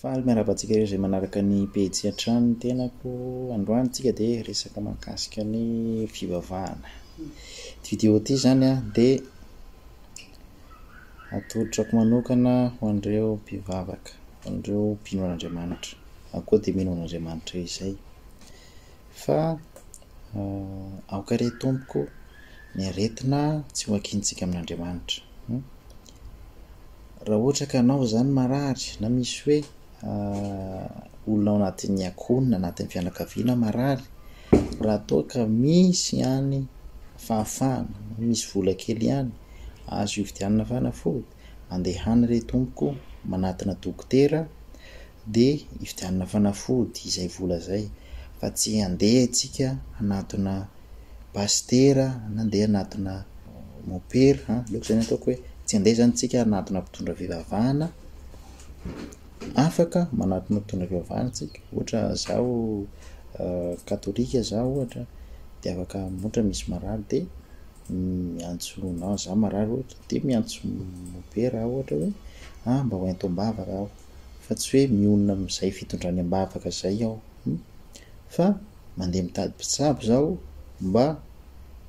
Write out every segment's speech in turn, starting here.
Faly miarabantsika ireo izay manaraka ny pejy hatrany tenako androany tsika dia resaka mahakasika ny fivavahana. Ity vidéo ity zany dia atolotrako manokana ho andreo mpivavaka, ho andreo mpino an'Andriamanitra, akoa dia mino an'Andriamanitra izay. Fa aokare tompoko ny aretina tsy ho akintsika amin'Andriamanitra. Raha ohatra ka anao zany marary na misy hoe olona ao anatin'ny akonina anatin'ny fianakaviana marary, raha toa ka misy ihany fahafahana, misy vola kely ihany azo hividianana fanafody, andehana re tompoko manatina dokotera dia hividianana fanafody izay vola zay, fa tsy handeha antsika anatina pastera na handeha anatina mopera, loko zany ataoko hoe tsy handeha zany tsika anatina mpitondra fivavahana. Afaka manatina mpitondra fivavahana tsika, ohatra zao katolika zao ohatra dia afaka ohatra misy marary dia miantso na za marary ohatra dia miantso mopera ohatra hoe mba hoento am-bavaka aho, fa tsy hoe mionona amin'izay fitondrany am-bavaka zay aho, fa mandeha mitady mpitsabo zao mba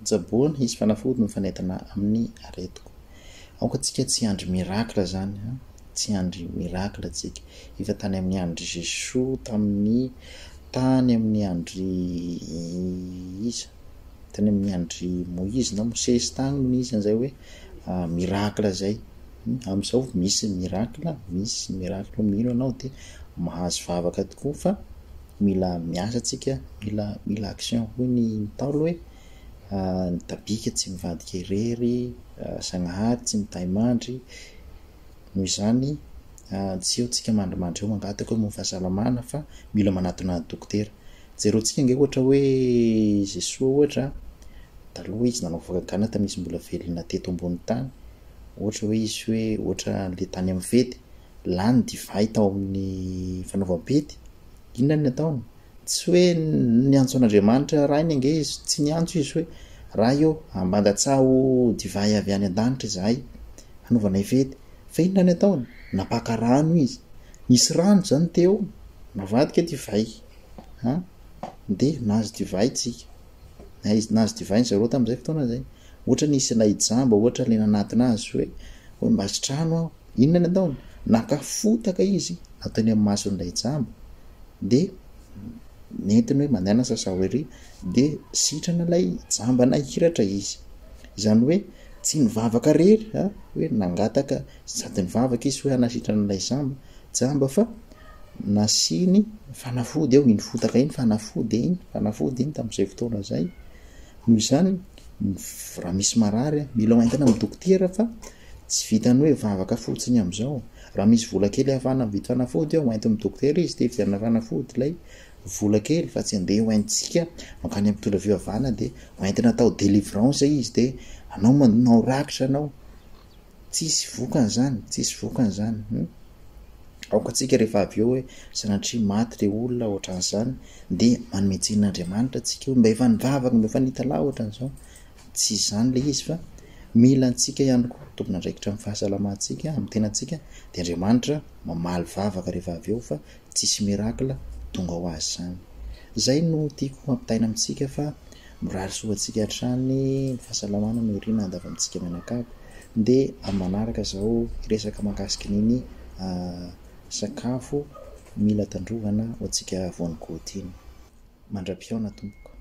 tsaboana hisy fanafody mifanentana amin'ny aretiko. Aoka tsika tsy andry mirakla zany, tsy andry mirakla tsika, efa tany amin'ny andry Jesoa, tany amin'ny andry iza, tany amin'ny andry Moïse na Mosesy tany no nisy an'izay hoe mirakla zay. Amin'izao misy mirakla mino anao dia mahazo vavaka tokoa, fa mila miasa tsika, mila action. Hoy ny Ntaolo hoe ny tabika tsy mivadika irery, Sagnahary tsy mitahy mandry, noho izany tsy eo tsika mandrimandry eo mangataka hoe fahasalamana, fa mila manatona dokotera. Jerontsika nge ohatra hoe Jesoa ohatra taloha izy nanao vakagana ta misy mbola velona teto ambony tany, ohatra hoe izy hoe ohatra le tany amin'ny fety lany divay tao amin'ny fanaovam-pety, inona ny ataony? Tsy hoe niantso an'Andriamanitra raha iny ange izy, tsy niantso izy hoe raha io ambandatsaho divay avy any an-danitra izahay hanaovanay fety, fa inona ny ataony? Napaka rano izy, nisy rano zany teo, navadika divay, dia nahazo divay tsika, nahazo divay ny zareo tamin'izay fotoana zay. Ohatra nisy ilay jamba, ohatra le nanatina azy hoe mbazitrano aho, inona ny ataony? Nakafotaka izy, nataony amin'ny mason'ilay jamba, dia nentiny hoe mandehana sasaho ery, dia sitrana ilay jamba nahiratra izy. Izany hoe tsy nivavaka rery, hoe nangataka sady nivavaka izy hoe hanasitrana ilay jamba, fa nasiny fanafody eo, iny fotaka iny fanafody iny tamin'izay fotoana zay. Noho izany raha misy marary mila hoentina amin'ny dokotera, fa tsy vitany hoe vavaka fotsiny amin'izao. Raha misy vola kely ahafahana mividy fanafody eo, hoentina amin'ny dokotera izy dia hividianana fanafody ilay vola kely, fa tsy handeha hoentintsika mankany amin'ny mpitondra fivavahana dia hoentina atao délivrance izy dia anao manao rakitra anao. Tsisy vokan'izany. Aoka tsika rehefa avy eo hoe sanatria maty le olona ohatran'izany dia manome tsin'Andriamanitra tsika hoe mba efa nivavaka, mba efa nahita lahy ohatran'izao. Tsy izany le izy, fa mila antsika ihany koa tompona andraikitra amin'ny fahasalamantsika, amin'ny tenantsika, dia Andriamanitra mamaly vavaka rehefa avy eo, fa tsisy mirakla tonga ho azy zany. Zay no tiako mampitaina amintsika, fa mirary soantsika hatrany ny fahasalamana no irina andava amintsika mianakavy. Dia amin'ny manaraka zao resaka mahakasika niny sakafo mila tandrovana ho antsika voan'ny kodiny. Mandra-piaona tompoko.